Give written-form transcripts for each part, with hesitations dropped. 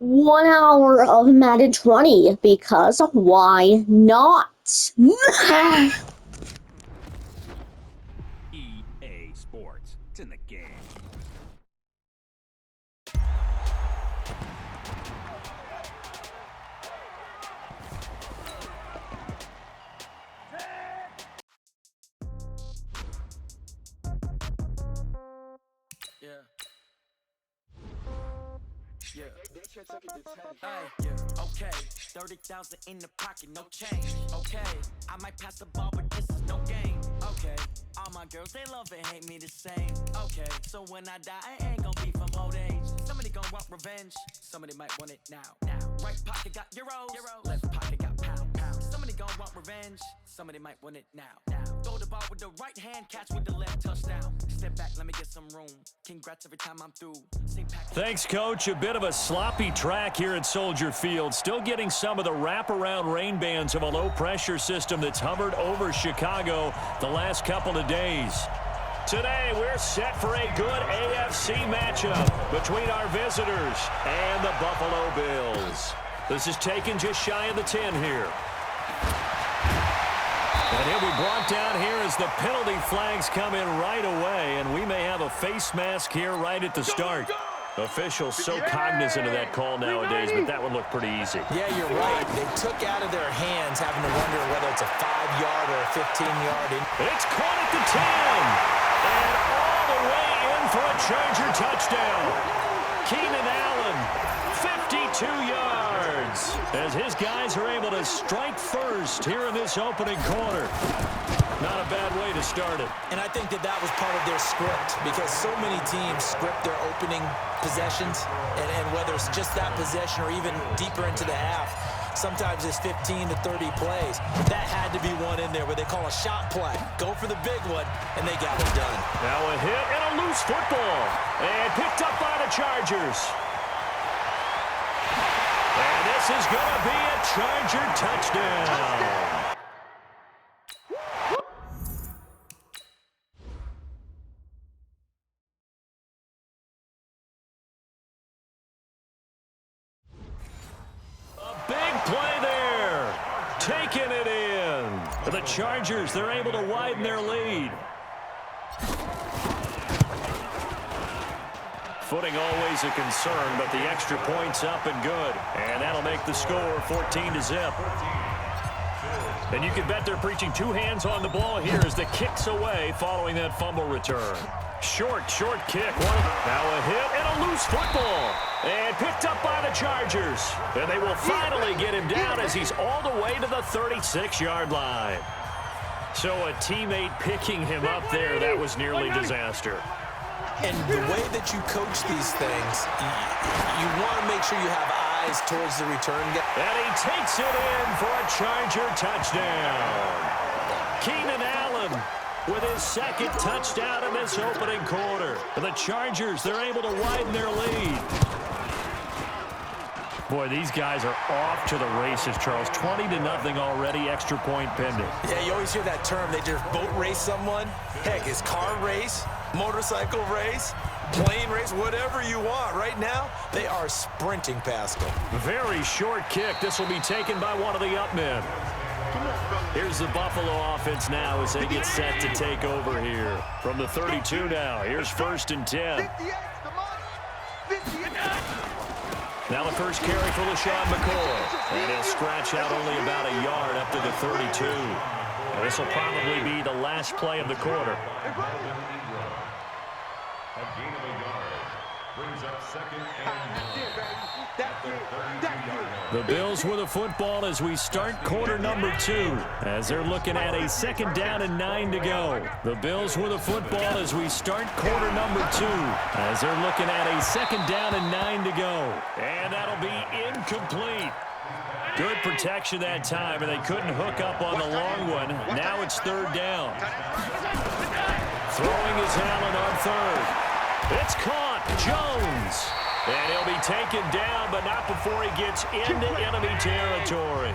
1 hour of Madden 20 because why not? EA Sports. It's in the game. Yeah. Hey, yeah. Okay, 30,000 in the pocket, no change. Okay, I might pass the ball, but this is no game. Okay, all my girls, they love and hate me the same. Okay, so when I die, I ain't gonna be from old age. Somebody gonna want revenge, somebody might want it now. Right pocket got euros, left pocket got pound. Somebody gonna want revenge, somebody might want it now. Throw the ball with the right hand, catch with the left, touchdown. Step back, let me get some room. Congrats every time I'm through. Thanks, Coach. A bit of a sloppy track here at Soldier Field. Still getting some of the wraparound rain bands of a low-pressure system that's hovered over Chicago the last couple of days. Today, we're set for a good AFC matchup between our visitors and the Buffalo Bills. This is taken just shy of the 10 here. And he'll be brought down here as the penalty flags come in right away, and we may have a face mask here right at the start. Officials so cognizant of that call nowadays, but that would look pretty easy. Yeah, you're right. They took out of their hands having to wonder whether it's a 5-yard or a 15-yard. It's caught at the 10. And all the way in for a Charger touchdown. Keenan Allen, 52 yards. As his guys are able to strike first here in this opening quarter. Not a bad way to start it. And I think that was part of their script, because so many teams script their opening possessions, and whether it's just that possession or even deeper into the half, sometimes it's 15 to 30 plays. That had to be one in there where they call a shot play. Go for the big one, and they got it done. Now a hit and a loose football. And picked up by the Chargers. And this is going to be a Charger touchdown. Play there. Taking it in. The Chargers, they're able to widen their lead. Footing always a concern, but the extra point's up and good. And that'll make the score 14-0. And you can bet they're preaching two hands on the ball here as the kick's away following that fumble return. Short kick. Now a hit and a loose football. And picked up by the Chargers. And they will finally get him down as he's all the way to the 36-yard line. So a teammate picking him up there, that was nearly disaster. And the way that you coach these things, you want to make sure you have eyes towards the return guy. And he takes it in for a Charger touchdown. Keenan Allen with his second touchdown in this opening quarter. The Chargers, they're able to widen their lead. Boy, these guys are off to the races, Charles. 20-0 already, extra point pending. Yeah, you always hear that term. They just boat race someone. Heck, it's car race, motorcycle race, plane race, whatever you want. Right now, they are sprinting past them. Very short kick. This will be taken by one of the up men. Here's the Buffalo offense now as they get set to take over here. From the 32 now, here's 1st and 10. Now the first carry for LaShawn McCoy. And he'll scratch out only about a yard up to the 32. And this will probably be the last play of the quarter. The Bills with a football as we start quarter number 2. As they're looking at a 2nd down and 9 to go. The Bills with a football as we start quarter number 2. As they're looking at a 2nd down and 9 to go. And that'll be incomplete. Good protection that time, and they couldn't hook up on the long one. Now it's 3rd down. Throwing is Allen on 3rd. It's caught. Jones. And he'll be taken down, but not before he gets into enemy territory.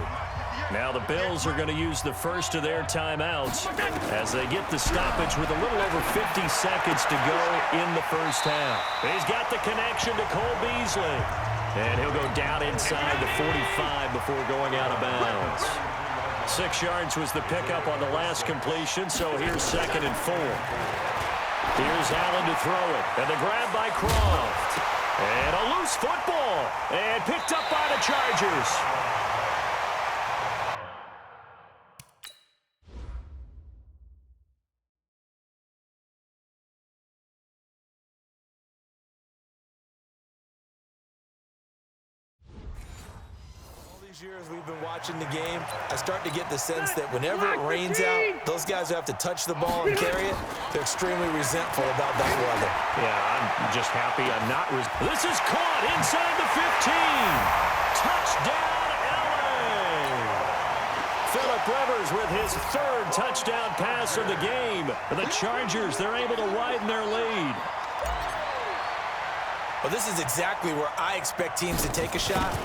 Now the Bills are going to use the first of their timeouts as they get the stoppage with a little over 50 seconds to go in the first half. He's got the connection to Cole Beasley. And he'll go down inside the 45 before going out of bounds. 6 yards was the pickup on the last completion, so here's 2nd and 4. Here's Allen to throw it, and the grab by Croft. And a loose football, and picked up by the Chargers. Years we've been watching the game, I start to get the sense that whenever it rains out, those guys who have to touch the ball and carry it, they're extremely resentful about that weather. Yeah, I'm just happy I'm not. This is caught inside the 15. Touchdown, LA! Phillip Rivers with his 3rd touchdown pass of the game. The Chargers, they're able to widen their lead. Well, this is exactly where I expect teams to take a shot.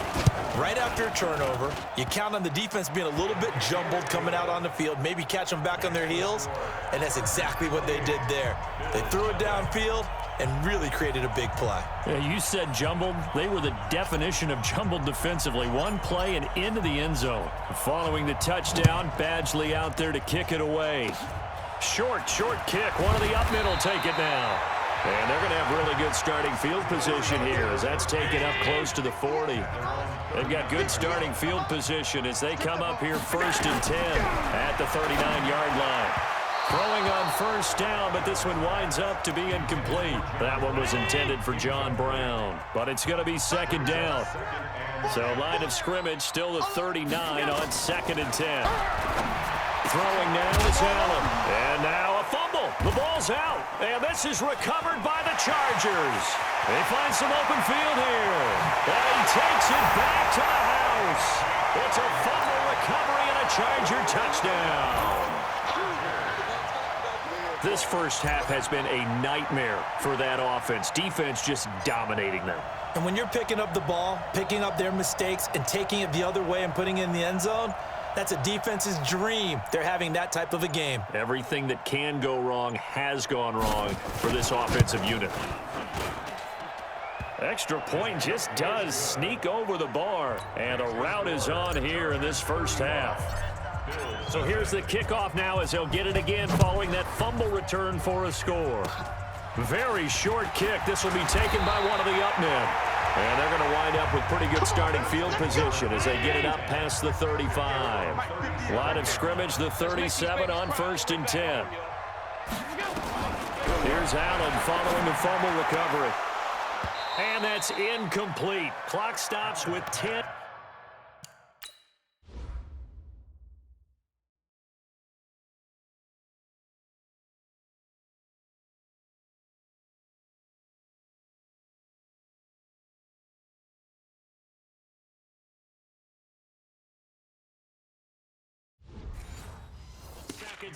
Right after a turnover, you count on the defense being a little bit jumbled coming out on the field, maybe catch them back on their heels, and that's exactly what they did there. They threw it downfield and really created a big play. Yeah, you said jumbled. They were the definition of jumbled defensively. One play and into the end zone. Following the touchdown, Badgley out there to kick it away. Short kick. One of the up middle take it now. And they're going to have really good starting field position here as that's taken up close to the 40. They've got good starting field position as they come up here 1st and 10 at the 39-yard line. Throwing on 1st down, but this one winds up to be incomplete. That one was intended for John Brown, but it's going to be 2nd down. So line of scrimmage still the 39 on 2nd and 10. Throwing now is Allen. And now a fumble. The ball's out. And this is recovered by the Chargers. They find some open field here. And he takes it back to the house. It's a fumble recovery and a Charger touchdown. This first half has been a nightmare for that offense. Defense just dominating them. And when you're picking up the ball, picking up their mistakes, and taking it the other way and putting it in the end zone, that's a defense's dream. They're having that type of a game. Everything that can go wrong has gone wrong for this offensive unit. Extra point just does sneak over the bar, and a rout is on here in this first half. So here's the kickoff now as they'll get it again following that fumble return for a score. Very short kick. This will be taken by one of the up men. And they're going to wind up with pretty good starting field position as they get it up past the 35. Line of scrimmage, the 37 on 1st and 10. Here's Allen following the fumble recovery. And that's incomplete. Clock stops with 10.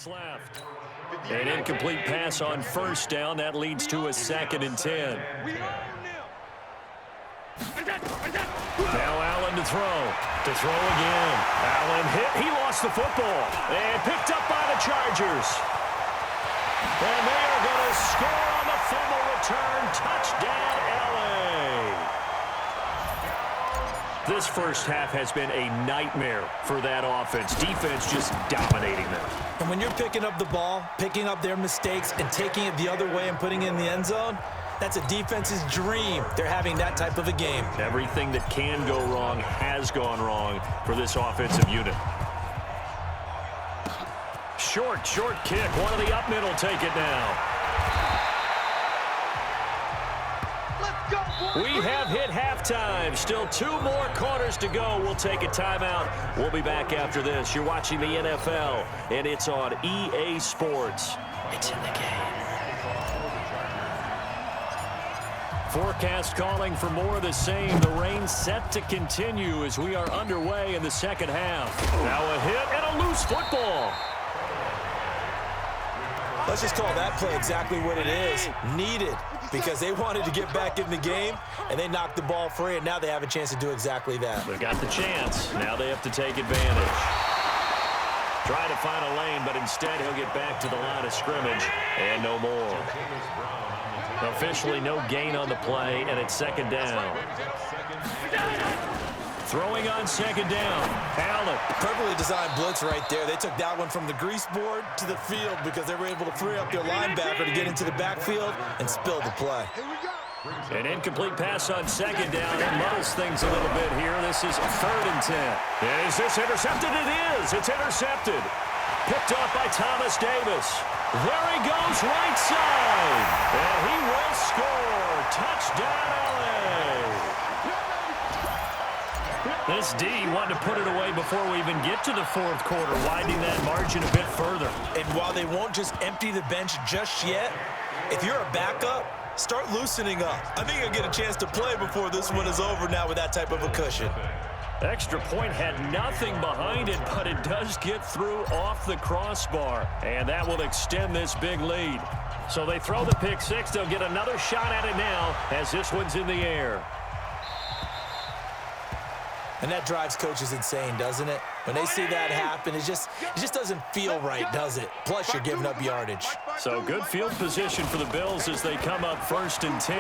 Left. An incomplete pass on 1st down. That leads to a 2nd and 10. Now Allen to throw. To throw again. Allen hit. He lost the football. And picked up by the Chargers. And they are going to score on the fumble return. Touchdown, LA. This first half has been a nightmare for that offense. Defense just dominating them. And when you're picking up the ball, picking up their mistakes, and taking it the other way and putting it in the end zone, that's a defense's dream. They're having that type of a game. Everything that can go wrong has gone wrong for this offensive unit. Short kick. One of the up middle take it now. We have hit halftime. Still 2 more quarters to go. We'll take a timeout. We'll be back after this. You're watching the NFL, and it's on EA Sports. It's in the game. Forecast calling for more of the same. The rain set to continue as we are underway in the second half. Now a hit and a loose football. Let's just call that play exactly what it is. Needed, because they wanted to get back in the game, and they knocked the ball free, and now they have a chance to do exactly that. They've got the chance. Now they have to take advantage. Try to find a lane, but instead he'll get back to the line of scrimmage, and no more. Officially no gain on the play, and it's second down. Throwing on second down. Allen. Perfectly designed blitz right there. They took that one from the grease board to the field because they were able to free up their linebacker to get into the backfield and spill the play. An incomplete pass on second down. It muddles things a little bit here. This is 3rd and 10. Is this intercepted? It is. It's intercepted. Picked off by Thomas Davis. There he goes, right side. And he will score. Touchdown, LA. This D wanted to put it away before we even get to the 4th quarter, widening that margin a bit further. And while they won't just empty the bench just yet, if you're a backup, start loosening up. I think you'll get a chance to play before this one is over now with that type of a cushion. Extra point had nothing behind it, but it does get through off the crossbar, and that will extend this big lead. So they throw the pick six. They'll get another shot at it now as this one's in the air. And that drives coaches insane, doesn't it? When they see that happen, it just doesn't feel right, does it? Plus, you're giving up yardage. So good field position for the Bills as they come up 1st and 10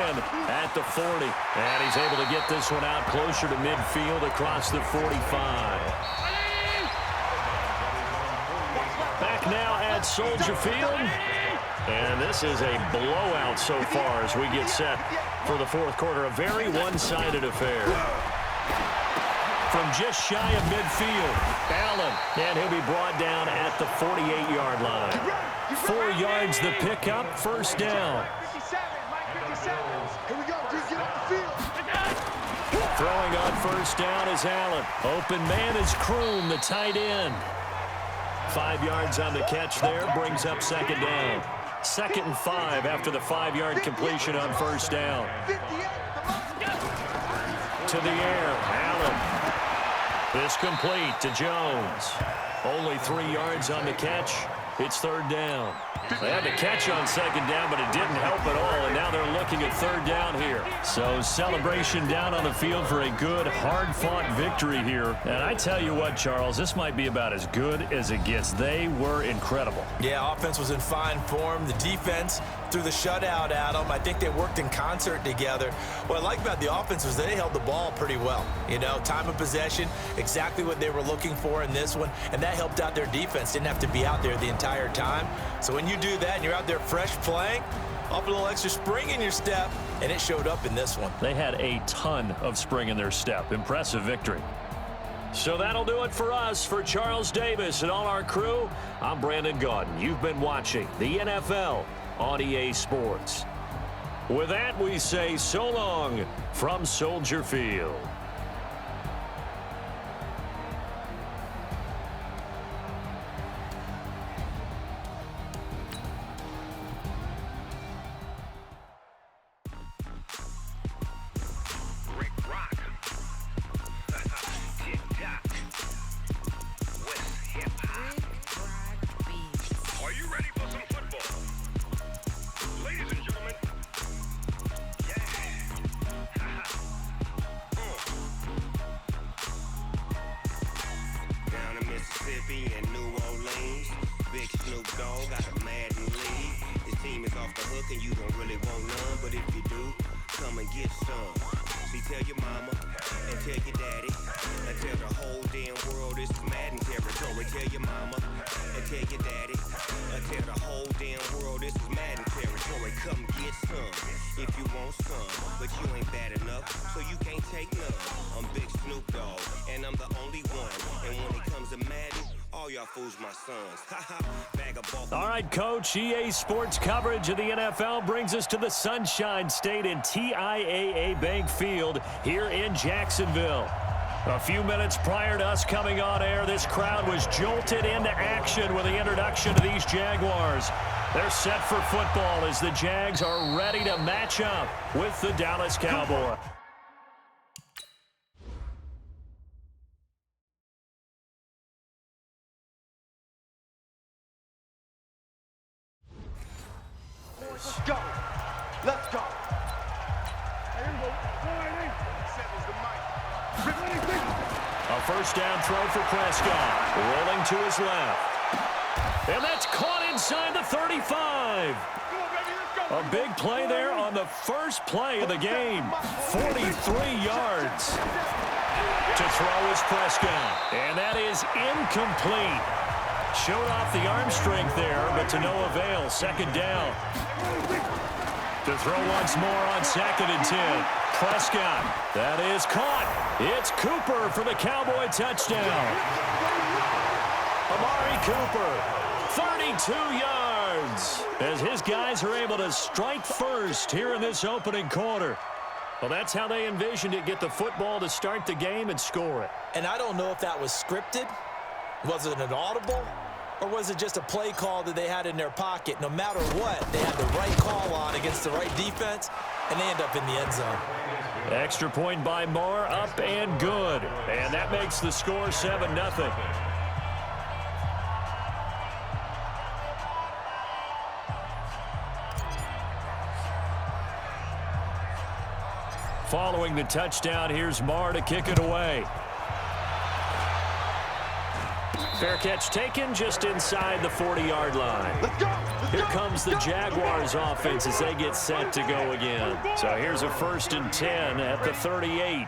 at the 40. And he's able to get this one out closer to midfield across the 45. Back now at Soldier Field. And this is a blowout so far as we get set for the 4th quarter. A very one-sided affair. From just shy of midfield, Allen, and he'll be brought down at the 48-yard line. 4 yards the pickup, 1st down. Throwing on 1st down is Allen. Open man is Kroom, the tight end. 5 yards on the catch there, brings up 2nd down. 2nd and 5 after the 5-yard completion on 1st down. To the air, Allen. This complete to Jones. Only 3 yards on the catch. It's 3rd down. They had the catch on 2nd down, but it didn't help at all, and now they're looking at 3rd down here. So celebration down on the field for a good, hard-fought victory here. And I tell you what, Charles, this might be about as good as it gets. They were incredible. Yeah, offense was in fine form. The defense through the shutout, Adam, I think they worked in concert together. What I like about the offense was they held the ball pretty well. You know, time of possession, exactly what they were looking for in this one, and that helped out their defense. Didn't have to be out there the entire time. So when you do that and you're out there fresh playing, off a little extra spring in your step, and it showed up in this one. They had a ton of spring in their step. Impressive victory. So that'll do it for us. For Charles Davis and all our crew, I'm Brandon Gaudin. You've been watching the NFL on EA Sports. With that, we say so long from Soldier Field. And New Orleans, big Snoop Dogg got a Madden league. His team is off the hook and you don't really want none, but if you do, come and get some. See, tell your mama and tell your daddy and tell the whole damn world this is Madden territory. Tell your mama and tell your daddy and tell the whole damn world this is Madden territory. Come get some if you want some, but you ain't bad enough, so you can't take none. I'm Big Snoop Dogg and I'm the only one, and when it comes to Madden, all y'all fools my sons. Bag of ball. All right, Coach. EA Sports coverage of the NFL brings us to the Sunshine State and TIAA Bank Field here in Jacksonville. A few minutes prior to us coming on air, this crowd was jolted into action with the introduction of these Jaguars. They're set for football as the Jags are ready to match up with the Dallas Cowboys. Let's go. Let's go. A first down throw for Prescott. Rolling to his left. And that's caught inside the 35. A big play there on the first play of the game. 43 yards. To throw is Prescott. And that is incomplete. Showed off the arm strength there, but to no avail. Second down. To throw once more on 2nd and 10. Prescott. That is caught. It's Cooper for the Cowboy touchdown. Amari Cooper, 32 yards, as his guys are able to strike first here in this opening quarter. Well, that's how they envisioned it, get the football to start the game and score it. And I don't know if that was scripted. Was it an audible? Or was it just a play call that they had in their pocket? No matter what, they had the right call on against the right defense, and they end up in the end zone. Extra point by Moore, up and good. And that makes the score 7-0. Following the touchdown, here's Moore to kick it away. Fair catch taken just inside the 40-yard line. Here comes the Jaguars offense as they get set to go again. So here's a 1st and 10 at the 38.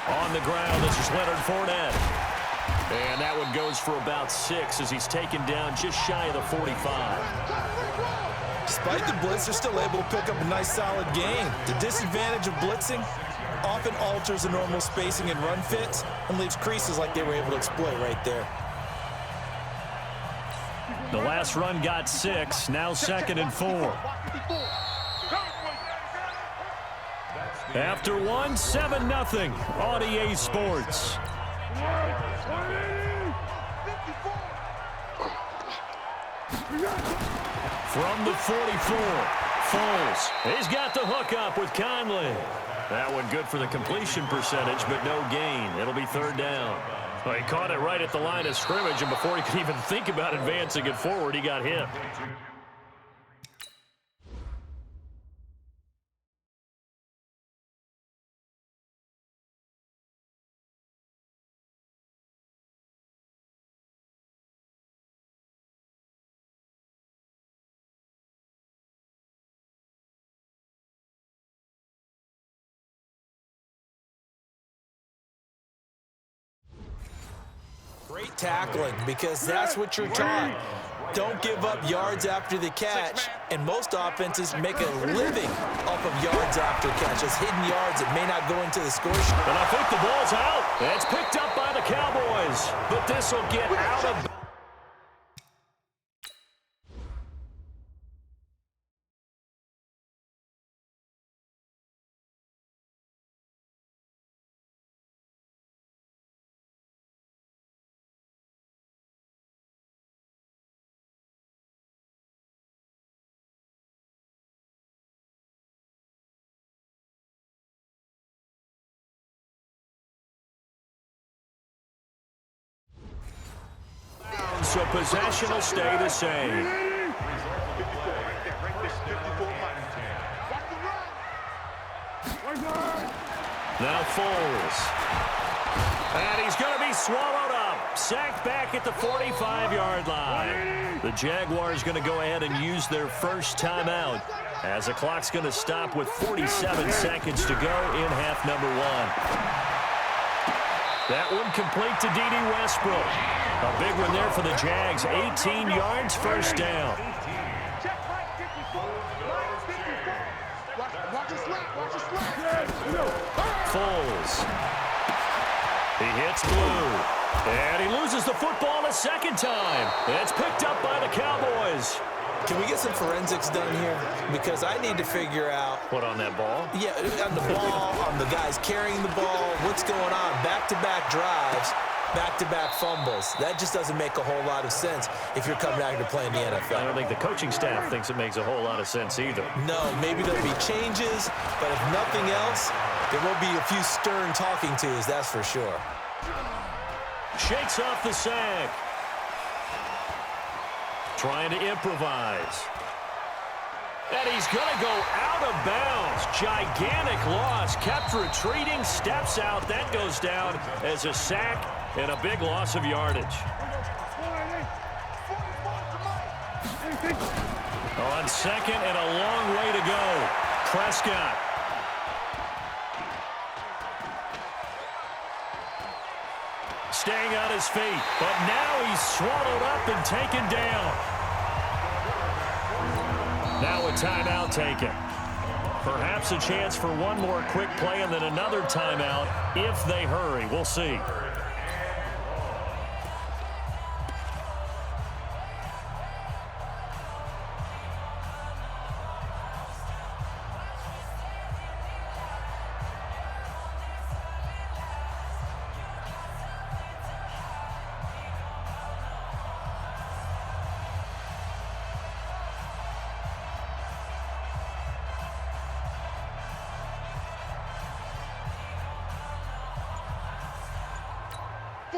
On the ground, this is Leonard Fournette. And that one goes for about 6 as he's taken down just shy of the 45. Despite the blitz, they're still able to pick up a nice, solid gain. The disadvantage of blitzing often alters the normal spacing and run fits and leaves creases like they were able to exploit right there. The last run got 6, now 2nd and 4. After 1, 7-0 on EA Sports. From the 44, Foles. He's got the hook up with Conley. That one good for the completion percentage, but no gain. It'll be 3rd down. Well, he caught it right at the line of scrimmage, and before he could even think about advancing it forward, he got hit. Great tackling, because that's what you're taught. Don't give up yards after the catch, and most offenses make a living off of yards after catches, hidden yards that may not go into the score sheet. And I think the ball's out. It's picked up by the Cowboys, but this will get out of... So possession will stay the same. Now Foles. And he's going to be swallowed up. Sacked back at the 45-yard line. The Jaguars going to go ahead and use their first timeout, as the clock's going to stop with 47 seconds to go in half number 1. That one complete to D.D. Westbrook. A big one there for the Jags. 18 yards, 1st down. Foles. He hits Blue. And he loses the football a 2nd time. It's picked up by the Cowboys. Can we get some forensics done here? Because I need to figure out... What, on that ball? Yeah, on the ball, on the guys carrying the ball, what's going on? Back-to-back drives, back-to-back fumbles. That just doesn't make a whole lot of sense if you're coming out here to play in the NFL. I don't think the coaching staff thinks it makes a whole lot of sense either. No, maybe there'll be changes, but if nothing else, there will be a few stern talking tos, that's for sure. Shakes off the sack. Trying to improvise. And he's going to go out of bounds. Gigantic loss. Kept retreating. Steps out. That goes down as a sack and a big loss of yardage. On second and a long way to go. Prescott. Staying on his feet, but now he's swallowed up and taken down. Now a timeout taken. Perhaps a chance for one more quick play and then another timeout if they hurry. We'll see.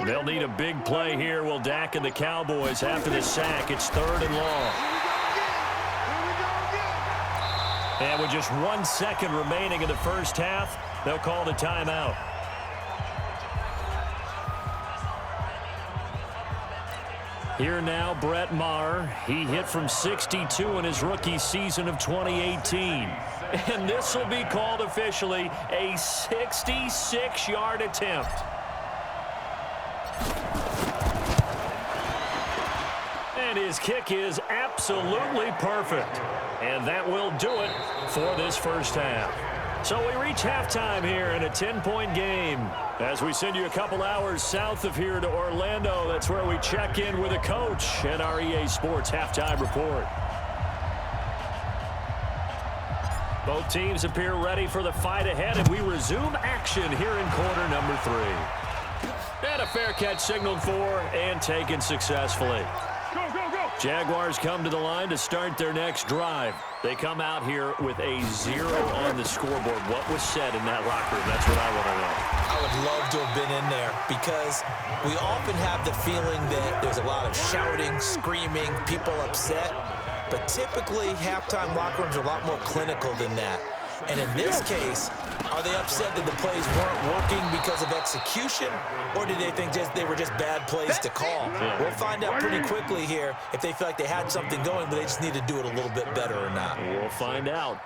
They'll need a big play here. Will Dak and the Cowboys after the sack. It's 3rd and long. And with just 1 second remaining in the first half, they'll call the timeout. Here now, Brett Maher. He hit from 62 in his rookie season of 2018. And this will be called officially a 66-yard attempt. And his kick is absolutely perfect. And that will do it for this first half. So we reach halftime here in a 10-point game. As we send you a couple hours south of here to Orlando, that's where we check in with a coach at our EA Sports Halftime Report. Both teams appear ready for the fight ahead, and we resume action here in quarter number 3. And a fair catch signaled for and taken successfully. Jaguars come to the line to start their next drive. They come out here with a 0 on the scoreboard. What was said in that locker room? That's what I want to know. I would love to have been in there because we often have the feeling that there's a lot of shouting, screaming, people upset. But typically, halftime locker rooms are a lot more clinical than that. And in this case, are they upset that the plays weren't working because of execution, or did they think they were just bad plays to call? Yeah. We'll find out pretty quickly here if they feel like they had something going, but they just need to do it a little bit better or not. We'll find out.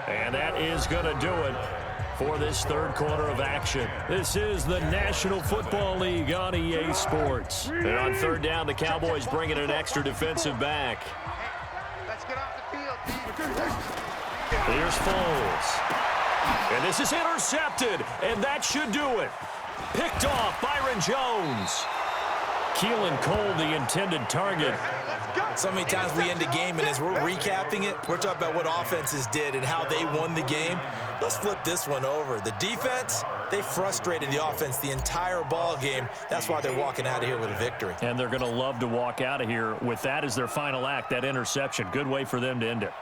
And that is going to do it for this third quarter of action. This is the National Football League on EA Sports. And on third down, the Cowboys bringing an extra defensive back. Let's get off the field. Here's Foles. And this is intercepted, and that should do it. Picked off Byron Jones. Keelan Cole, the intended target. So many times we end a game, and as we're recapping it, we're talking about what offenses did and how they won the game. Let's flip this one over. The defense, they frustrated the offense the entire ball game. That's why they're walking out of here with a victory. And they're going to love to walk out of here with that as their final act, that interception. Good way for them to end it.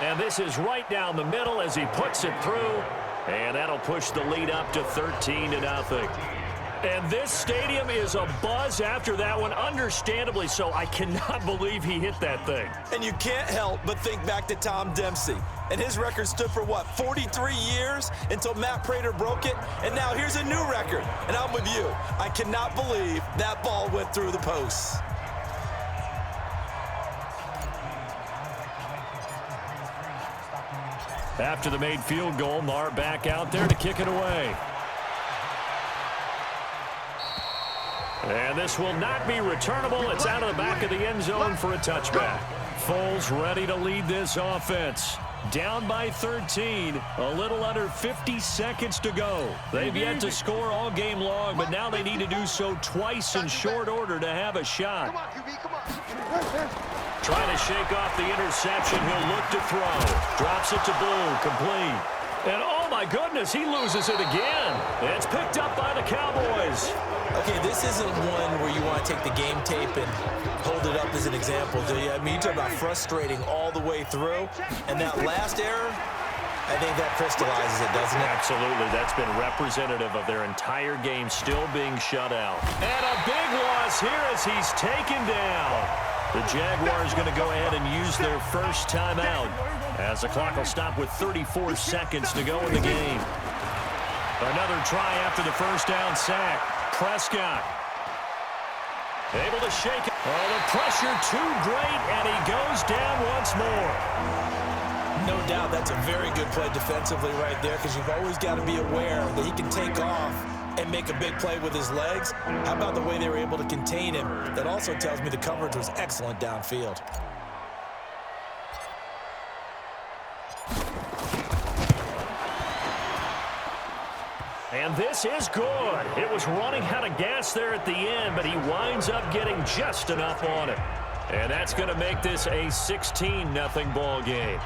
And this is right down the middle as he puts it through. And that'll push the lead up to 13-0. And this stadium is abuzz after that one, understandably so. I cannot believe he hit that thing. And you can't help but think back to Tom Dempsey. And his record stood for, what, 43 years until Matt Prater broke it? And now here's a new record. And I'm with you. I cannot believe that ball went through the posts. After the made field goal, Maher back out there to kick it away. And this will not be returnable. It's out of the back of the end zone for a touchback. Foles ready to lead this offense. Down by 13, a little under 50 seconds to go. They've yet to score all game long, but now they need to do so twice in short order to have a shot. Come on, QB, come on. Trying to shake off the interception. He'll look to throw. Drops it to Blue. Complete. And oh my goodness, he loses it again. It's picked up by the Cowboys. Okay, this isn't one where you want to take the game tape and hold it up as an example, do you? I mean, you talk about frustrating all the way through. And that last error, I think that crystallizes it, doesn't it? Absolutely. That's been representative of their entire game still being shut out. And a big loss here as he's taken down. The Jaguars going to go ahead and use their first timeout as the clock will stop with 34 seconds to go in the game. Another try after the first down sack. Prescott able to shake it. Oh, the pressure too great, and he goes down once more. No doubt that's a very good play defensively right there, because you've always got to be aware that he can take off and make a big play with his legs. How about the way they were able to contain him? That also tells me the coverage was excellent downfield. And this is good. It was running out of gas there at the end, but he winds up getting just enough on it. And that's going to make this a 16-0 ball game.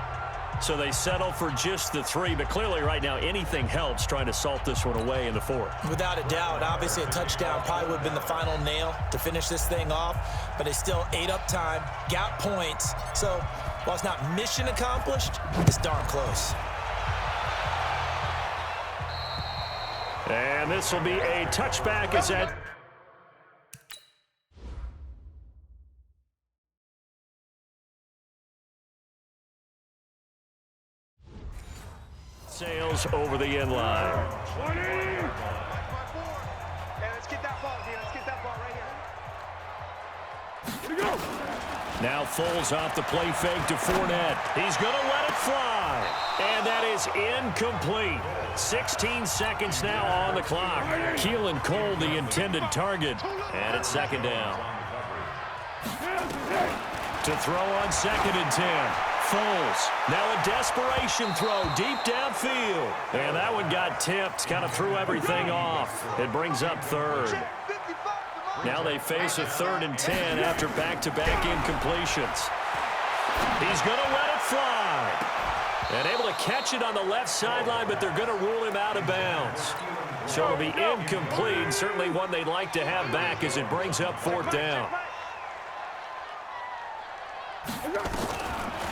So they settle for just the 3, but clearly right now anything helps trying to salt this one away in the 4th. Without a doubt, obviously a touchdown probably would have been the final nail to finish this thing off, but they still ate up time, got points. So while it's not mission accomplished, it's darn close. And this will be a touchback as that sails over the end line. 20! Hey, let's get that ball, D. Let's get that ball right here. Here we go! Now Foles off the play fake to Fournette. He's going to let it fly. And that is incomplete. 16 seconds now on the clock. Keelan Cole, the intended target. And it's second down. To throw on 2nd and 10. Foles. Now a desperation throw deep downfield. And that one got tipped. Kind of threw everything off. It brings up 3rd. Now they face a 3rd and 10 after back-to-back incompletions. He's going to let it fly. And able to catch it on the left sideline, but they're going to rule him out of bounds. So it'll be incomplete. Certainly one they'd like to have back as it brings up 4th down.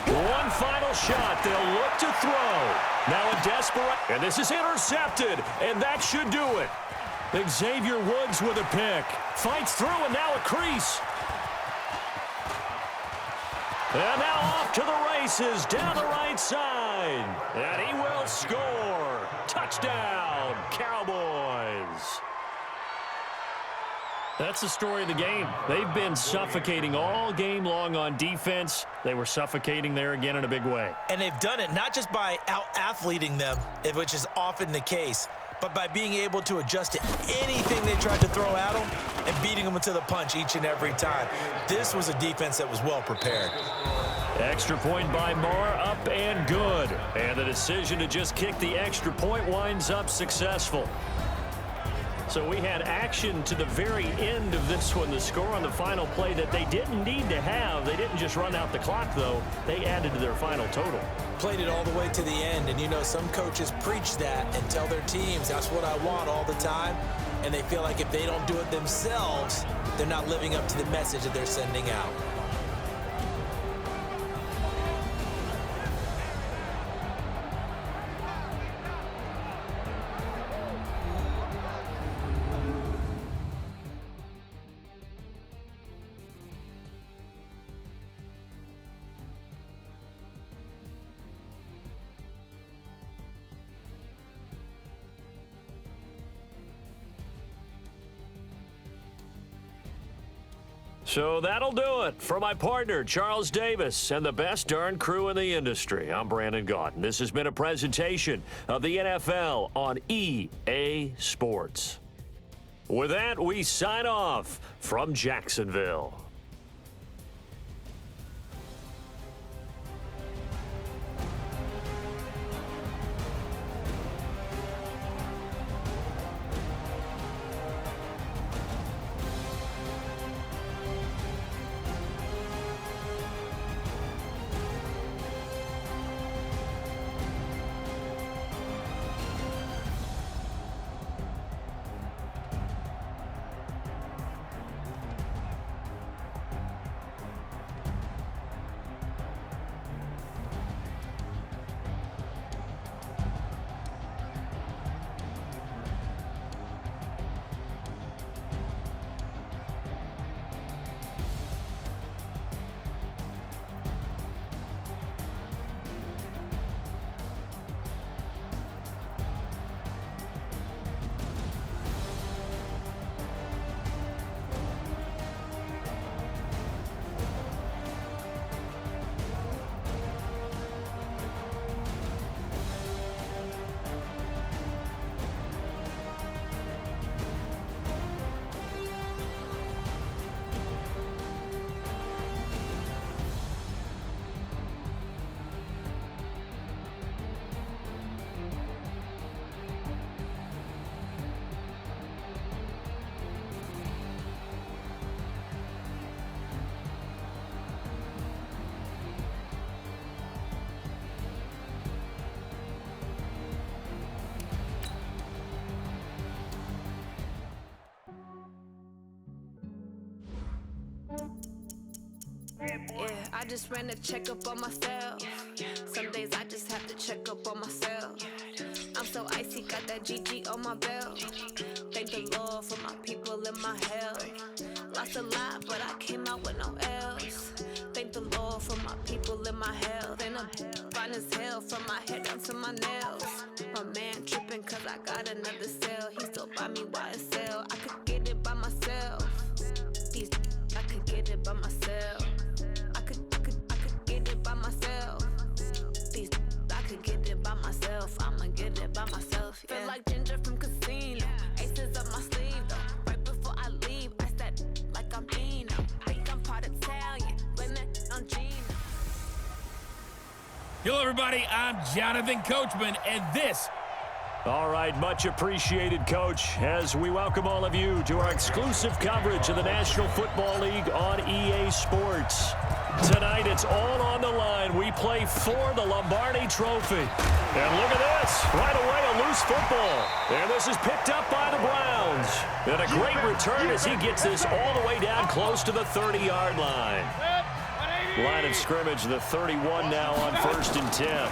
One final shot. They'll look to throw. Now a desperate. And this is intercepted. And that should do it. Xavier Woods with a pick. Fights through and now a crease. And now off to the races down the right side. And he will score. Touchdown, Cowboys. That's the story of the game. They've been suffocating all game long on defense. They were suffocating there again in a big way. And they've done it not just by out-athleting them, which is often the case, but by being able to adjust to anything they tried to throw at them and beating them to the punch each and every time. This was a defense that was well prepared. Extra point by Marr, up and good. And the decision to just kick the extra point winds up successful. So we had action to the very end of this one. The score on the final play that they didn't need to have. They didn't just run out the clock, though. They added to their final total. Played it all the way to the end, and you know some coaches preach that and tell their teams that's what I want all the time, and they feel like if they don't do it themselves, they're not living up to the message that they're sending out. So that'll do it for my partner, Charles Davis, and the best darn crew in the industry. I'm Brandon Gaudin. This has been a presentation of the NFL on EA Sports. With that, we sign off from Jacksonville. Yeah, I just ran a checkup on myself. Some days I just have to check up on myself. I'm so icy, got that GG on my belt. Thank the Lord for my people and my health. Lost a lot, but I came out with no else. Thank the Lord for my people and my health. And I'm fine as hell from my head down to my nails. My man tripping cause I got another cell. He still buy me YSL. I could get it by myself. These I could get it by myself. I could get it by myself. These I could get it by myself. I'ma get it by myself. Yeah. Feel like Ginger from Casino. Aces up my sleeve though. Right before I leave, I said like I'm Dino. Think I'm part Italian. Blame that on Gino. Hello, everybody. I'm Jonathan Coachman, and this. All right, much appreciated, Coach, as we welcome all of you to our exclusive coverage of the National Football League on EA Sports. Tonight, it's all on the line. We play for the Lombardi Trophy. And look at this. Right away, a loose football. And this is picked up by the Browns. And a great return as he gets this all the way down close to the 30-yard line. Line of scrimmage, the 31 now on 1st and 10.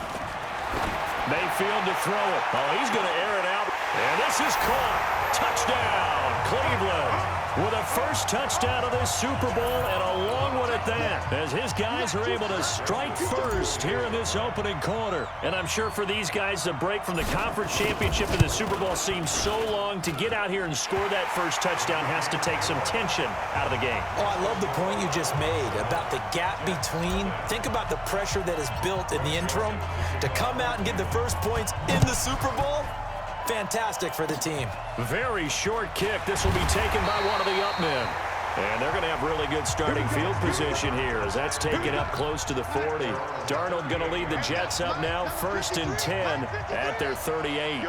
Mayfield to throw it. Oh, he's going to air it out. And this is caught. Touchdown, Cleveland. With a first touchdown of this Super Bowl and a long one at that, as his guys are able to strike first here in this opening quarter. And I'm sure for these guys, the break from the conference championship to the Super Bowl seems so long. To get out here and score that first touchdown has to take some tension out of the game. Oh, I love the point you just made about the gap between. Think about the pressure that is built in the interim. To come out and get the first points in the Super Bowl, fantastic for the team. Very short kick. This will be taken by one of the up men. And they're going to have really good starting field position here as that's taken up close to the 40. Darnold going to lead the Jets up now, 1st and 10 at their 38.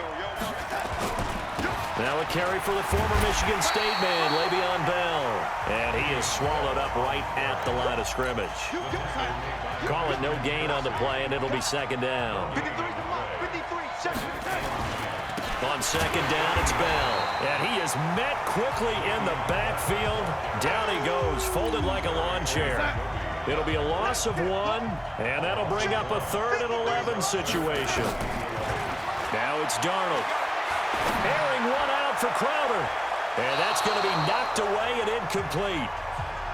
Now a carry for the former Michigan State man, Le'Veon Bell. And he is swallowed up right at the line of scrimmage. Call it no gain on the play, and it'll be 2nd down. On 2nd down, it's Bell. And he is met quickly in the backfield. Down he goes, folded like a lawn chair. It'll be a loss of 1, and that'll bring up a 3rd and 11 situation. Now it's Darnold. Airing one out for Crowder. And that's going to be knocked away and incomplete.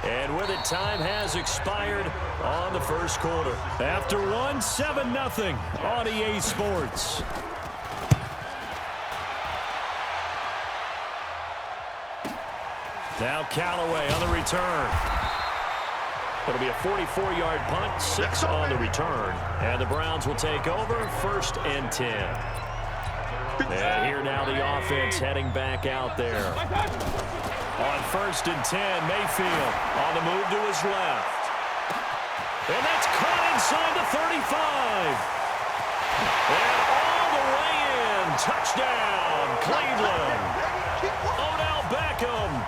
And with it, time has expired on the first quarter. After 7-0 on EA Sports. Now Callaway on the return. It'll be a 44-yard punt, 6 on the return. And the Browns will take over, 1st and 10. And here now the offense heading back out there. On 1st and 10, Mayfield on the move to his left. And that's caught inside the 35. And all the way in. Touchdown, Cleveland. Odell Beckham.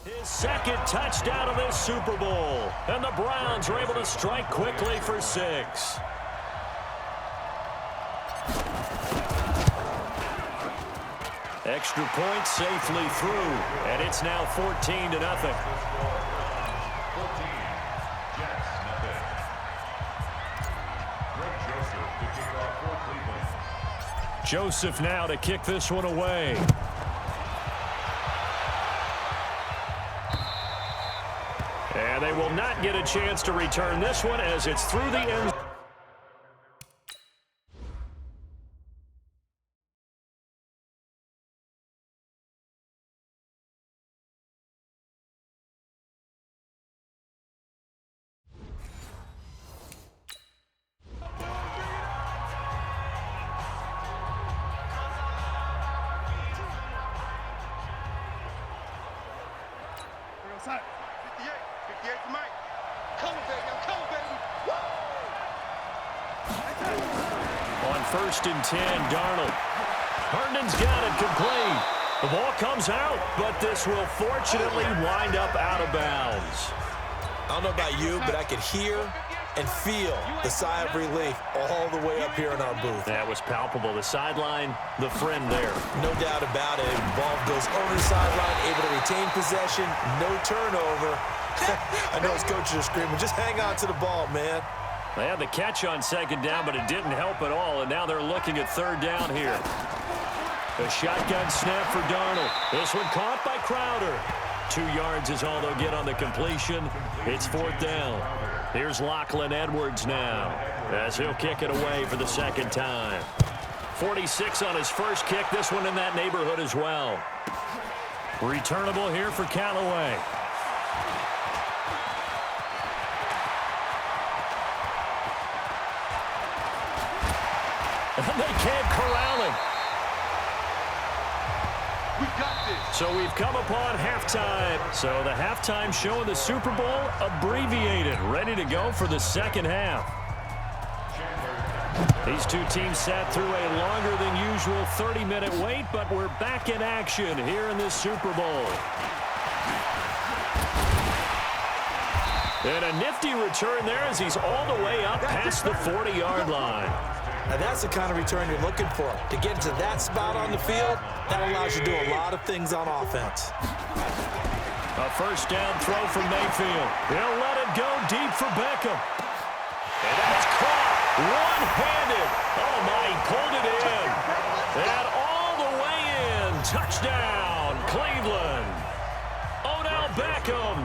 His 2nd touchdown of this Super Bowl. And the Browns are able to strike quickly for 6. Extra point safely through. And it's now 14-0. Joseph now to kick this one away. And they will not get a chance to return this one as it's through the end. On 1st and 10, Darnold. Herndon's got it complete. The ball comes out, but this will fortunately wind up out of bounds. I don't know about you, but I could hear and feel the sigh of relief all the way up here in our booth. That was palpable. The sideline, the friend there. No doubt about it. Ball goes over the sideline, able to retain possession, no turnover. I know his coaches are screaming, just hang on to the ball, man. They had the catch on second down, but it didn't help at all, and now they're looking at third down here. A shotgun snap for Darnold. This one caught by Crowder. 2 yards is all they'll get on the completion. It's fourth down. Here's Lachlan Edwards now as he'll kick it away for the second time. 46 on his first kick. This one in that neighborhood as well. Returnable here for Callaway. And they can't corral him. So we've come upon halftime. So the halftime show of the Super Bowl abbreviated, ready to go for the second half. These two teams sat through a longer than usual 30-minute wait, but we're back in action here in this Super Bowl. And a nifty return there as he's all the way up past the 40-yard line. Now that's the kind of return you're looking for. To get into that spot on the field, that allows you to do a lot of things on offense. A first down throw from Mayfield. He'll let it go deep for Beckham. And that's caught one-handed. Oh, my, he pulled it in. And all the way in. Touchdown, Cleveland. Odell Beckham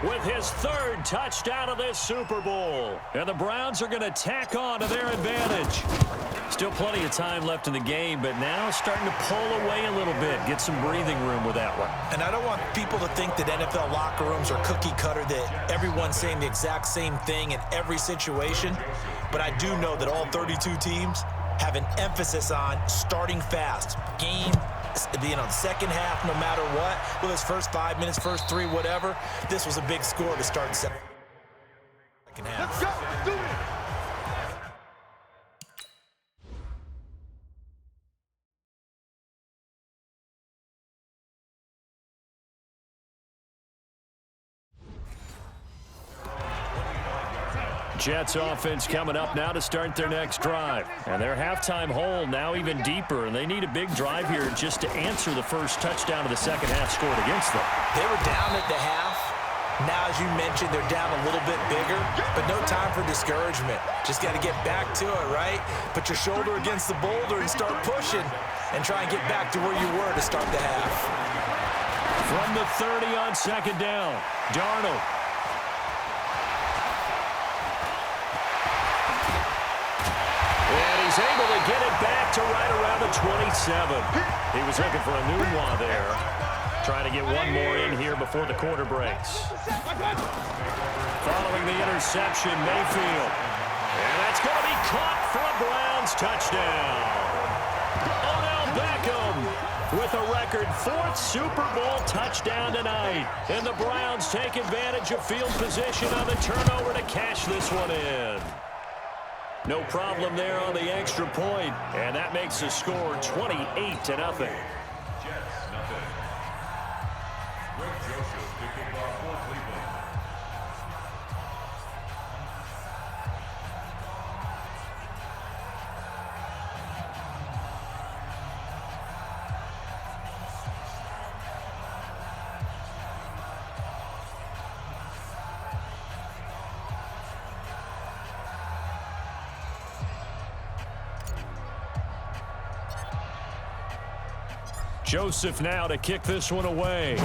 with his third touchdown of this Super Bowl. And the Browns are going to tack on to their advantage. Still plenty of time left in the game, but now starting to pull away a little bit. Get some breathing room with that one. And I don't want people to think that NFL locker rooms are cookie cutter, that everyone's saying the exact same thing in every situation. But I do know that all 32 teams have an emphasis on starting fast. Game, the second half, no matter what, whether it's first 5 minutes, first 3, whatever, this was a big score to start the second half. Let's go. Do it. Jets offense coming up now to start their next drive. And their halftime hole now even deeper, and they need a big drive here just to answer the first touchdown of the second half scored against them. They were down at the half. Now, as you mentioned, they're down a little bit bigger, but no time for discouragement. Just got to get back to it, right? Put your shoulder against the boulder and start pushing and try and get back to where you were to start the half. From the 30 on second down, Darnold. And he's able to get it back to right around the 27. He was looking for a new one there. Trying to get one more in here before the quarter breaks. Following the interception, Mayfield. And that's going to be caught for a Browns touchdown. Odell Beckham with a record 4th Super Bowl touchdown tonight. And the Browns take advantage of field position on the turnover to cash this one in. No problem there on the extra point, and that makes the score 28-0. Joseph now to kick this one away.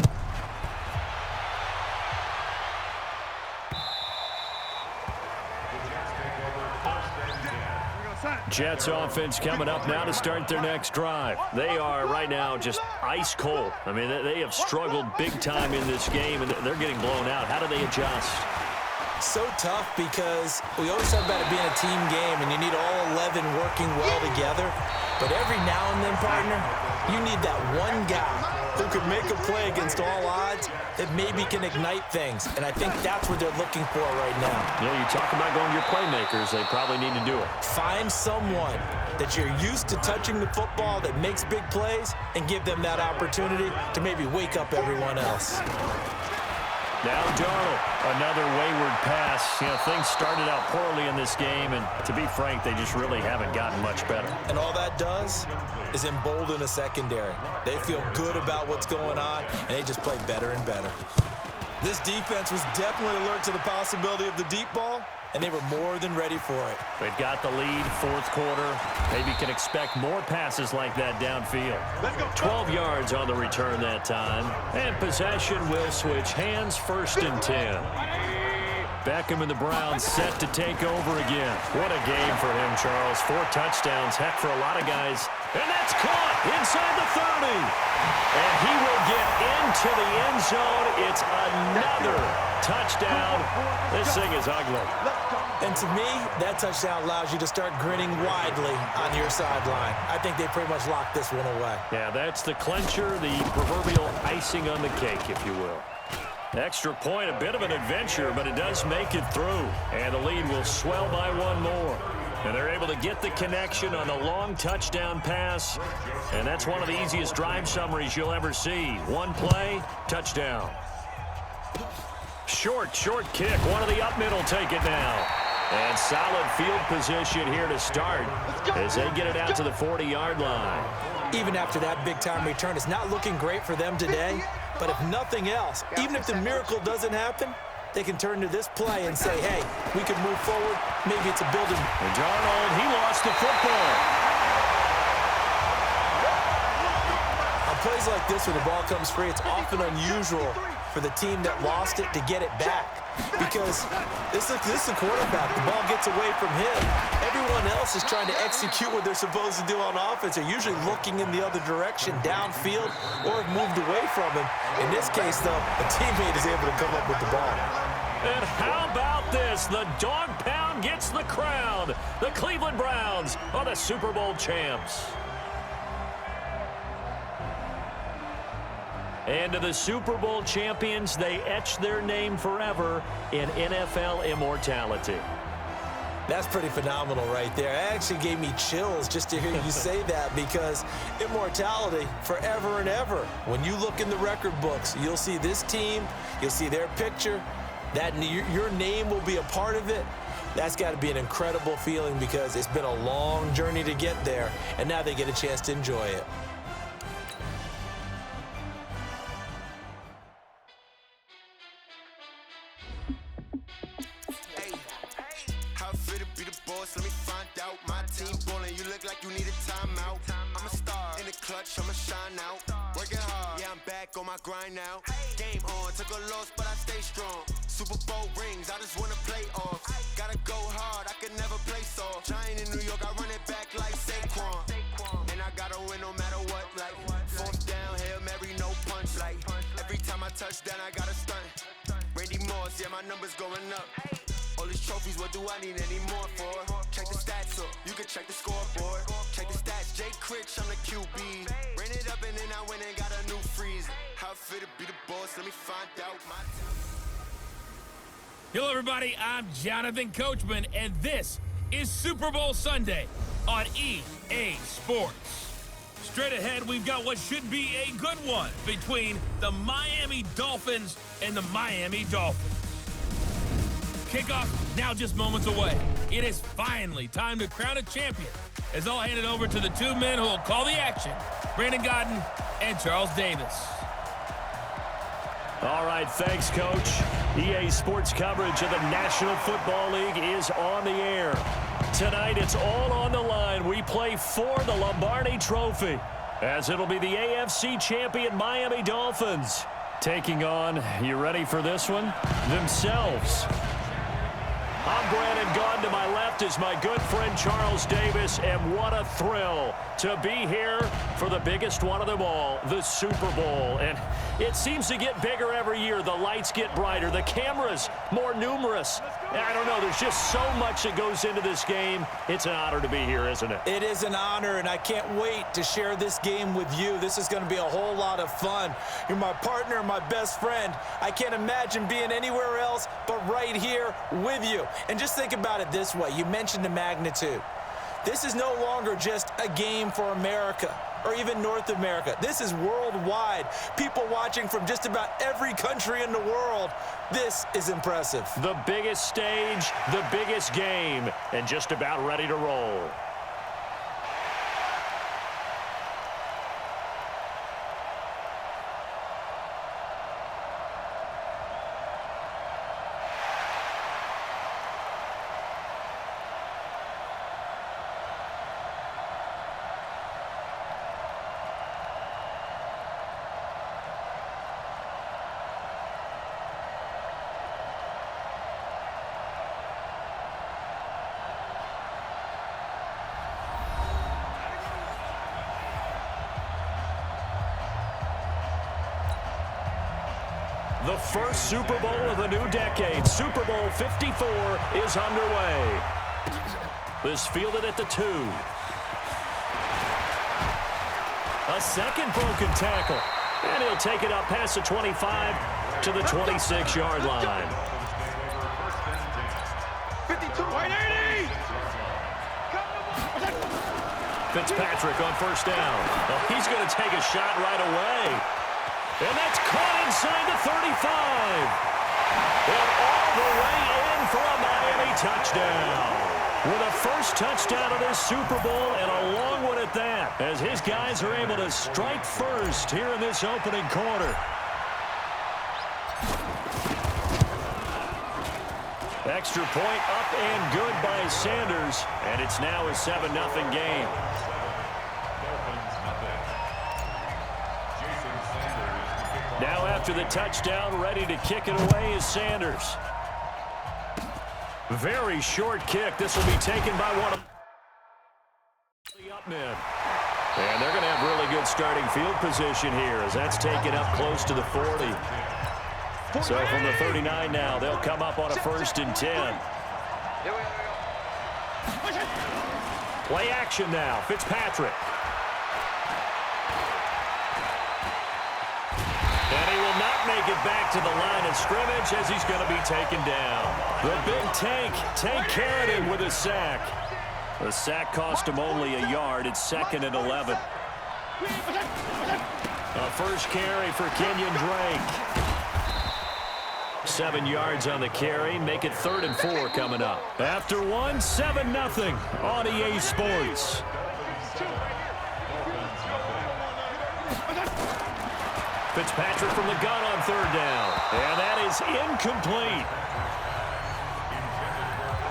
Jets offense coming up now to start their next drive. They are right now just ice cold. I mean, they have struggled big time in this game, and they're getting blown out. How do they adjust? So tough because we always talk about it being a team game, and you need all 11 working well together. But every now and then, partner, you need that one guy who could make a play against all odds that maybe can ignite things. And I think that's what they're looking for right now. You know, you talk about going to your playmakers, they probably need to do it. Find someone that you're used to touching the football that makes big plays and give them that opportunity to maybe wake up everyone else. Now Darnold, another wayward pass. You know, things started out poorly in this game, and to be frank, they just really haven't gotten much better. And all that does is embolden a secondary. They feel good about what's going on, and they just play better and better. This defense was definitely alert to the possibility of the deep ball, and they were more than ready for it. They've got the lead, fourth quarter. Maybe can expect more passes like that downfield. 12 yards on the return that time. And possession will switch hands, 1st and 10. Beckham and the Browns set to take over again. What a game for him, Charles. 4 touchdowns, heck, for a lot of guys. And that's caught inside the 30. And he will get into the end zone. It's another touchdown. This thing is ugly. And to me, that touchdown allows you to start grinning widely on your sideline. I think they pretty much locked this one away. Yeah, that's the clincher, the proverbial icing on the cake, if you will. Extra point, a bit of an adventure, but it does make it through. And the lead will swell by 1 more. And they're able to get the connection on the long touchdown pass. And that's one of the easiest drive summaries you'll ever see. 1 play, touchdown. Short kick. One of the up middle take it now. And solid field position here to start as they get it out to the 40-yard line. Even after that big-time return, it's not looking great for them today. But if nothing else, even if the miracle doesn't happen, they can turn to this play and say, hey, we can move forward. Maybe it's a building. And Darnold, he lost the football. On plays like this where the ball comes free, it's often unusual for the team that lost it to get it back. Because this is a quarterback. The ball gets away from him. Everyone else is trying to execute what they're supposed to do on offense. They're usually looking in the other direction, downfield, or have moved away from him. In this case, though, a teammate is able to come up with the ball. And how about this? The dog pound gets the crown. The Cleveland Browns are the Super Bowl champs. And to the Super Bowl champions, they etch their name forever in NFL immortality. That's pretty phenomenal right there. It actually gave me chills just to hear you say that, because immortality forever and ever. When you look in the record books, you'll see this team, you'll see their picture, that your name will be a part of it. That's got to be an incredible feeling, because it's been a long journey to get there, and now they get a chance to enjoy it. Let me find out. My team ballin', you look like you need a timeout. I'm a star in the clutch, I'ma shine out. Working hard, yeah, I'm back on my grind now. Game on, took a loss, but I stay strong. Super Bowl rings, I just wanna play off. Gotta go hard, I can never play soft. Giant in New York, I run it back like Saquon. And I gotta win no matter what, like 4th down, Hail Mary, no punch. Like every time I touch down, I gotta stunt. Randy Moss, yeah, my numbers going up. All these trophies, what do I need any more for? Check the stats up, you can check the scoreboard. Check the stats, Jay Critch, I'm the QB. Ran it up and then I went and got a new freeze. How it feel to be the boss, let me find out my Hello, everybody. I'm Jonathan Coachman, and this is Super Bowl Sunday on EA Sports. Straight ahead, we've got what should be a good one between the Miami Dolphins and the Miami Dolphins. Kickoff now just moments away. It is finally time to crown a champion, as I'll hand it over to the 2 men who will call the action, Brandon Godden and Charles Davis. All right, thanks, Coach. EA Sports coverage of the National Football League is on the air. Tonight, it's all on the line. We play for the Lombardi Trophy, as it'll be the AFC champion Miami Dolphins taking on, you ready for this one, themselves. I'm Brandon Godden. To my left is my good friend Charles Davis, and what a thrill to be here for the biggest one of them all, the Super Bowl. And it seems to get bigger every year. The lights get brighter, the cameras more numerous. I don't know, there's just so much that goes into this game. It's an honor to be here, isn't it? It is an honor, and I can't wait to share this game with you. This is going to be a whole lot of fun. You're my partner, my best friend. I can't imagine being anywhere else but right here with you. And just think about it this way. You mentioned the magnitude. This is no longer just a game for America. or even North America. This is worldwide. People watching from just about every country in the world. This is impressive. The biggest stage, the biggest game, and just about ready to roll. The first Super Bowl of the new decade, Super Bowl 54, is underway. This fielded at the 2. A second broken tackle. And he'll take it up past the 25 to the 26-yard line. 52, 180! Fitzpatrick on first down. Oh, he's going to take a shot right away. And that's caught inside the 35. And all the way in for a Miami touchdown. With a first touchdown of this Super Bowl, and a long one at that, as his guys are able to strike first here in this opening quarter. Extra point up and good by Sanders, and it's now a 7-0 game. Now after the touchdown, ready to kick it away is Sanders. Very short kick. This will be taken by one of the up men. And they're going to have really good starting field position here as that's taken up close to the 40. So from the 39 now, they'll come up on a 1st and 10. Play action now. Fitzpatrick. And he will not make it back to the line of scrimmage as he's going to be taken down. The big take care of him with a sack. The sack cost him only a yard. It's 2nd and 11. A first carry for Kenyon Drake. 7 yards on the carry. Make it 3rd and 4 coming up. After one, 7-0 on EA Sports. Fitzpatrick from the gun on 3rd down. And that is incomplete.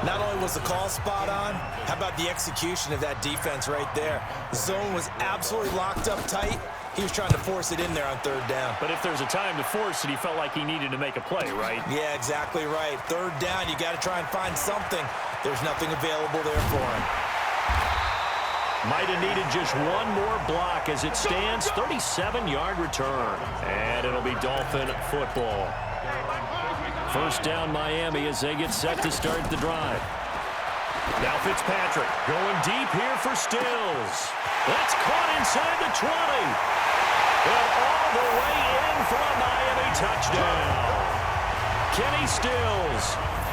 Not only was the call spot on, how about the execution of that defense right there? The zone was absolutely locked up tight. He was trying to force it in there on 3rd down. But if there's a time to force it, he felt like he needed to make a play, right? Yeah, exactly right. 3rd down, you got to try and find something. There's nothing available there for him. Might have needed just one more block as it stands. 37-yard return. And it'll be Dolphin football. First down Miami as they get set to start the drive. Now Fitzpatrick going deep here for Stills. That's caught inside the 20. And all the way in for a Miami touchdown. Kenny Stills,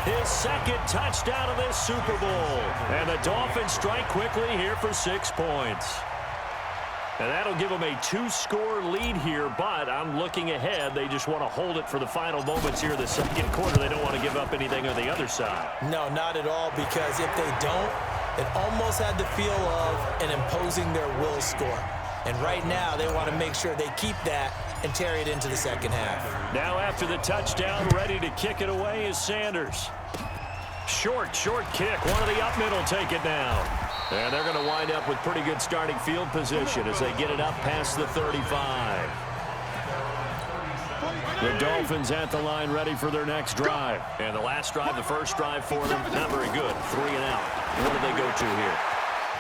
his 2nd touchdown of this Super Bowl. And the Dolphins strike quickly here for 6 points. And that'll give them a 2-score lead here, but I'm looking ahead. They just want to hold it for the final moments here in the 2nd quarter. They don't want to give up anything on the other side. No, not at all, because if they don't, it almost had the feel of an imposing their will score. And right now, they want to make sure they keep that and carry it into the 2nd half. Now after the touchdown, ready to kick it away is Sanders. Short kick. One of the up men will take it down. And they're going to wind up with pretty good starting field position as they get it up past the 35. The Dolphins at the line ready for their next drive. And the last drive, the first drive for them, not very good. 3 and out. What do they go to here?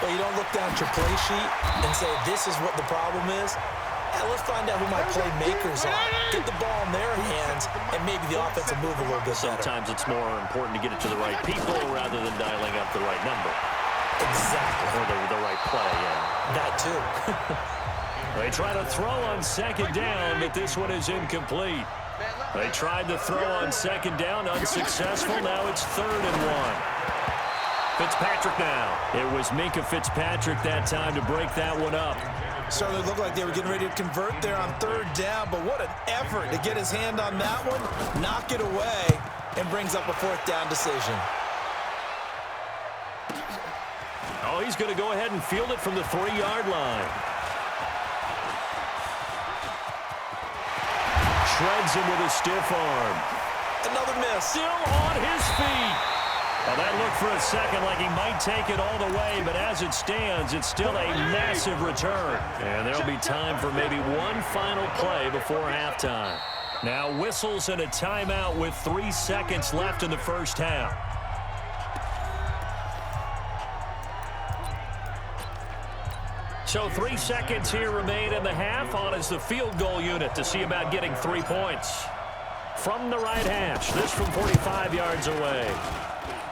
Well, you don't look down at your play sheet and say, this is what the problem is. Yeah, let's find out who my playmakers are. Get the ball in their hands, and maybe the offense will move a little bit better. Sometimes it's more important to get it to the right people rather than dialing up the right number. Exactly. Or the right play, yeah. That too. They try to throw on 2nd down, but this one is incomplete. They tried to throw on 2nd down, unsuccessful. Now it's 3rd and 1. Fitzpatrick now. It was Minka Fitzpatrick that time to break that one up. Certainly looked like they were getting ready to convert there on third down, but what an effort to get his hand on that one, knock it away, and brings up a fourth down decision. Oh, he's going to go ahead and field it from the 3-yard line. Shreds him with a stiff arm. Another miss. Still on his feet. Well, that looked for a second like he might take it all the way, but as it stands, it's still a massive return. And there'll be time for maybe one final play before halftime. Now whistles and a timeout with 3 seconds left in the first half. So 3 seconds here remain in the half. On is the field goal unit to see about getting 3 points. From the right hash, this from 45 yards away.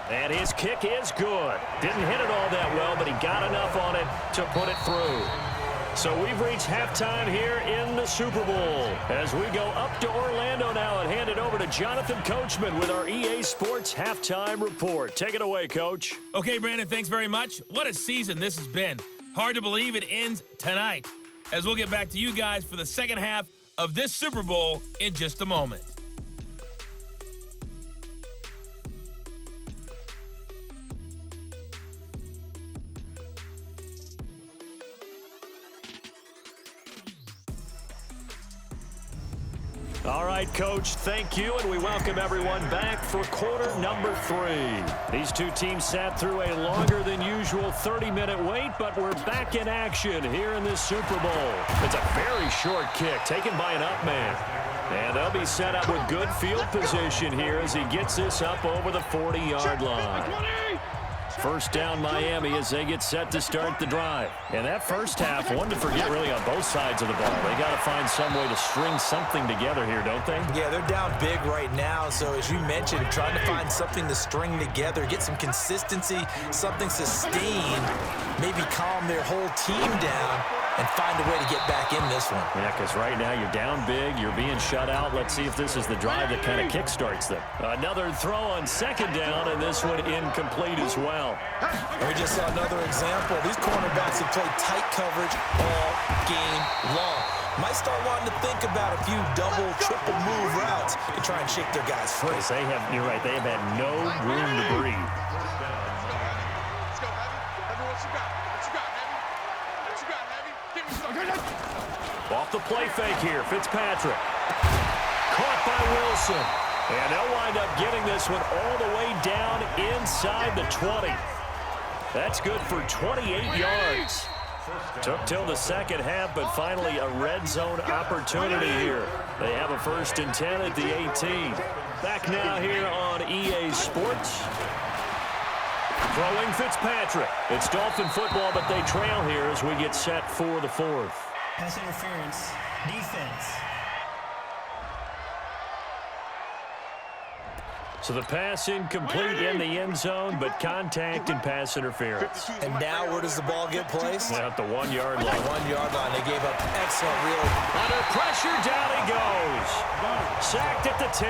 And his kick is good. Didn't hit it all that well, but he got enough on it to put it through. So we've reached halftime here in the Super Bowl. As we go up to Orlando now and hand it over to Jonathan Coachman with our EA Sports Halftime Report. Take it away, Coach. Okay, Brandon, thanks very much. What a season this has been. Hard to believe it ends tonight, as we'll get back to you guys for the second half of this Super Bowl in just a moment. All right, Coach, thank you, and we welcome everyone back for quarter number 3. These two teams sat through a longer than usual 30-minute wait, but we're back in action here in this Super Bowl. It's a very short kick taken by an up man. And they'll be set up with good field position here as he gets this up over the 40-yard line. First down Miami as they get set to start the drive. And that first half, one to forget really on both sides of the ball. They got to find some way to string something together here, don't they? Yeah, they're down big right now. So as you mentioned, trying to find something to string together, get some consistency, something sustained, maybe calm their whole team down and find a way to get back in this one. Yeah, because right now you're down big, you're being shut out. Let's see if this is the drive that kind of kickstarts them. Another throw on second down, and this one incomplete as well. And we just saw another example. These cornerbacks have played tight coverage all game long. Might start wanting to think about a few double, triple move routes to try and shake their guys free. They have, you're right, they have had no room to breathe. Let's go, Heavy. Heavy, what you got? What you got, Heavy? What you got, Heavy? Give me some. Off the play fake here, Fitzpatrick. Caught by Wilson. And they'll wind up getting this one all the way down inside the 20. That's good for 28 yards. Took till the second half, but finally a red zone opportunity here. They have a 1st and 10 at the 18. Back now here on EA Sports. Throwing Fitzpatrick. It's Dolphin football, but they trail here as we get set for the 4th. Pass interference, defense. So the pass incomplete in the end zone, but contact and pass interference. And now where does the ball get placed? At the 1-yard line. 1-yard line. They gave up excellent real. Under pressure, down he goes. Sacked at the 10.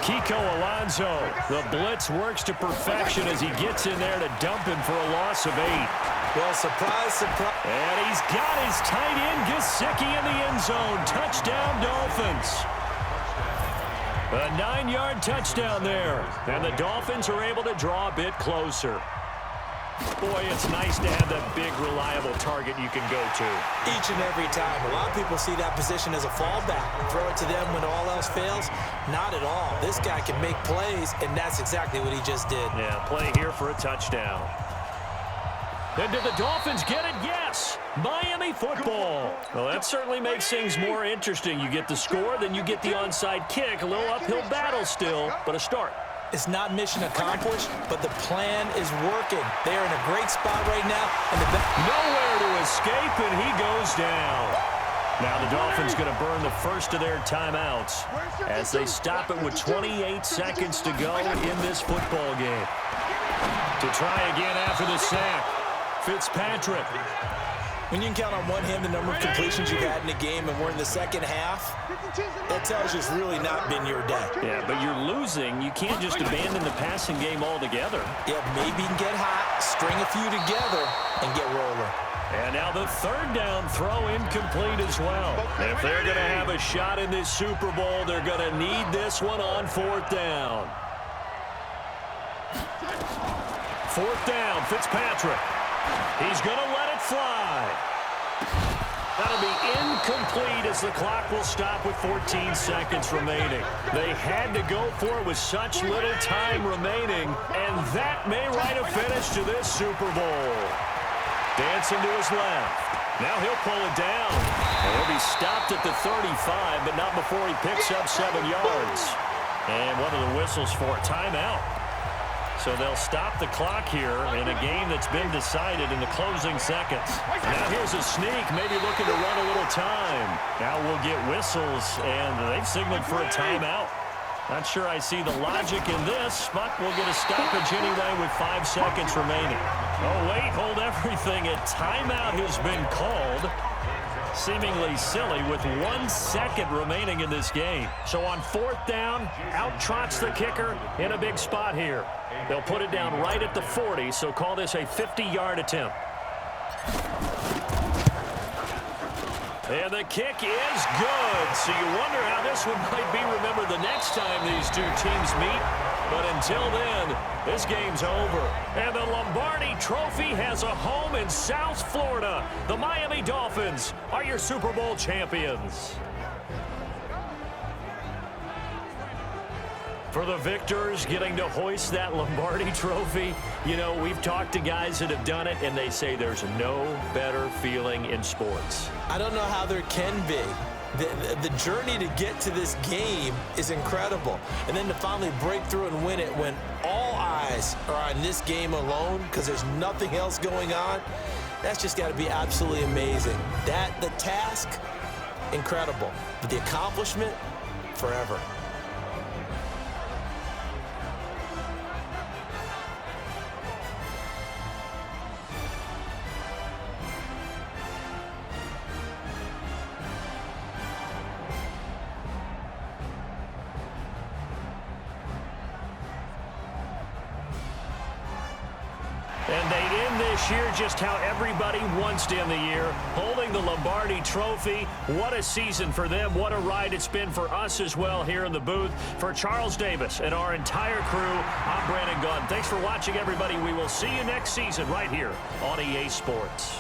Kiko Alonso. The blitz works to perfection as he gets in there to dump him for a loss of 8. Well, surprise, surprise. And he's got his tight end, Gesicki, in the end zone. Touchdown, Dolphins. A 9-yard touchdown there. And the Dolphins are able to draw a bit closer. Boy, it's nice to have that big, reliable target you can go to. Each and every time. A lot of people see that position as a fallback. Throw it to them when all else fails. Not at all. This guy can make plays, and that's exactly what he just did. Yeah, play here for a touchdown. And did the Dolphins get it? Yes. Miami football. Well, that certainly makes things more interesting. You get the score, then you get the onside kick. A little uphill battle still, but a start. It's not mission accomplished, but the plan is working. They are in a great spot right now. And nowhere to escape, and he goes down. Now the Dolphins going to burn the first of their timeouts as they stop it with 28 seconds to go in this football game. To try again after the sack. Fitzpatrick. When you can count on one hand the number of completions you've had in a game and we're in the second half, that tells you it's really not been your day. Yeah, but you're losing. You can't just abandon the passing game altogether. Yeah, maybe you can get hot, string a few together, and get rolling. And now the third down throw incomplete as well. If they're going to have a shot in this Super Bowl, they're going to need this one on fourth down. Fourth down, Fitzpatrick. He's going to let it fly. That'll be incomplete as the clock will stop with 14 seconds remaining. They had to go for it with such little time remaining, and that may write a finish to this Super Bowl. Dancing to his left. Now he'll pull it down. And he'll be stopped at the 35, but not before he picks up 7 yards. And one of the whistles for a timeout. So they'll stop the clock here in a game that's been decided in the closing seconds. Now here's a sneak, maybe looking to run a little time. Now we'll get whistles, and they've signaled for a timeout. Not sure I see the logic in this, but we'll get a stoppage anyway with 5 seconds remaining. Oh, wait, hold everything. A timeout has been called. Seemingly silly with 1 second remaining in this game. So on fourth down, out trots the kicker in a big spot here. They'll put it down right at the 40, so call this a 50-yard attempt. And the kick is good. So you wonder how this one might be remembered the next time these two teams meet. But until then, this game's over. And the Lombardi Trophy has a home in South Florida. The Miami Dolphins are your Super Bowl champions. For the victors getting to hoist that Lombardi Trophy, you know, we've talked to guys that have done it, and they say there's no better feeling in sports. I don't know how there can be. The journey to get to this game is incredible. And then to finally break through and win it when all eyes are on this game alone because there's nothing else going on, that's just got to be absolutely amazing. The task, incredible. But the accomplishment, forever. And they end this year just how everybody wants to end the year, holding the Lombardi Trophy. What a season for them. What a ride it's been for us as well here in the booth. For Charles Davis and our entire crew, I'm Brandon Gunn. Thanks for watching, everybody. We will see you next season right here on EA Sports.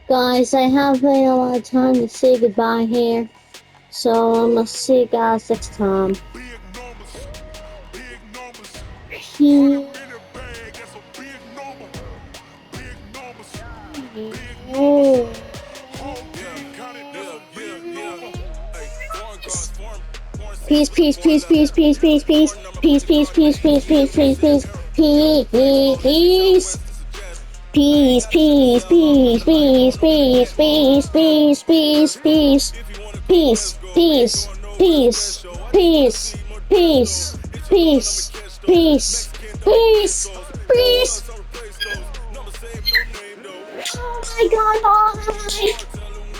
Guys, I haven't a lot of time to say goodbye here, so I'm gonna see you guys next time. Peace. Peace, peace, peace, peace, peace, peace, peace, peace, peace, peace, peace, peace, peace, peace, peace. Peace, peace, peace, peace, peace, peace, peace, peace, peace, peace, peace, peace, peace, peace, peace, peace, peace, peace. Oh my God, bye.